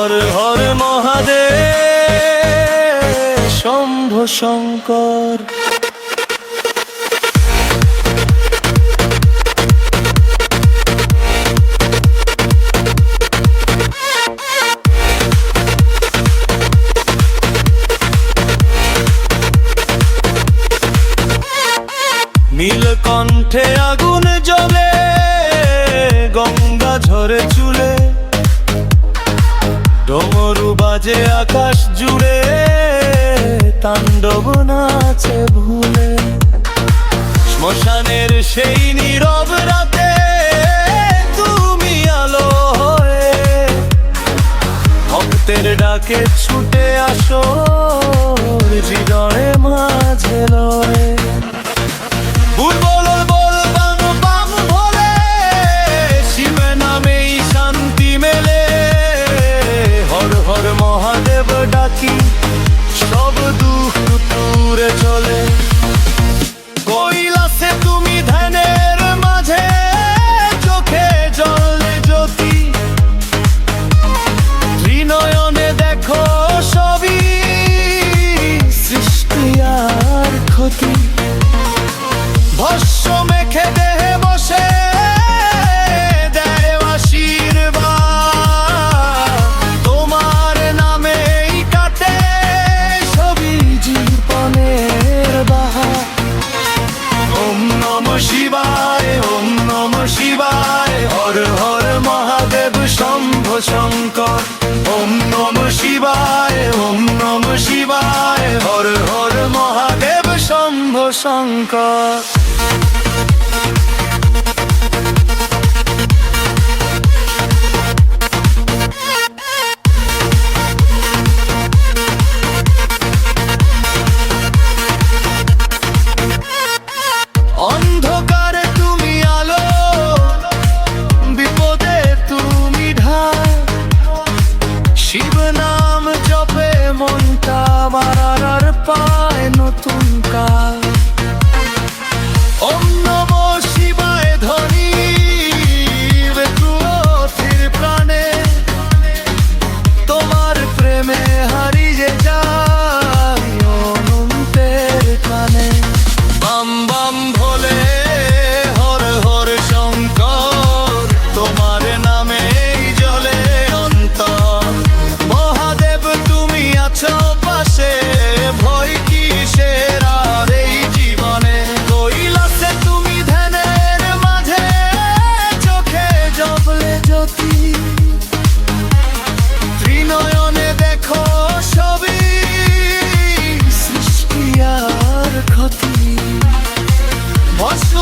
হর হর মহাদেব শম্ভো শঙ্কর। নীলকণ্ঠে আগুন জ্বলে, গঙ্গা ঝরে চুলে, ডমরু বাজে আকাশ জুড়ে, তাণ্ডব নাচে ভুলে। শ্মশানের সেই নীরব রাতে তুমি আলো হয়ে ভক্তের ডাকে ছুটে আসো, হৃদয়ে মাঝে লয়ে। সব দুঃখ দূরে চলে। কৈলাসে তুমি ধ্যানের মাঝে, চোখে জ্বলে জ্যোতি, ত্রিনয়নে দেখো সবই সৃষ্টি আর ক্ষতি। ভস্য মেখে দেহে বসে শিবায়, ওম নমঃ শিবায়, হর হর মহাদেব শম্ভো শঙ্কর। ওম নমঃ শিবায়, ওম নমঃ শিবায়, হর হর মহাদেব শম্ভো শঙ্কর। অন্ধকারে তুমি আলো, বিপদে তুমি ঢাল, শিব নাম জপে মনটা বাড়ার পায় নতুন কাল। ওম নমঃ শিবায় ধ্বনি বেকুয়ির প্রাণে, তোমার প্রেমে হারিয়ে যায় অনন্তের কানে। বাম বাম ভোলে, হর হর শঙ্কর, তোমার নামেই জ্বলে অন্তর। মহাদেব তুমি আছো পাশে, ভয় কিসের আর এই জীবনে। কৈলাসে তুমি ধ্যানের মাঝে, চোখে জ্বলে জ্যোতি, ত্রিনয়নে দেখো সবই সৃষ্টি আর ক্ষতি। ভস্ম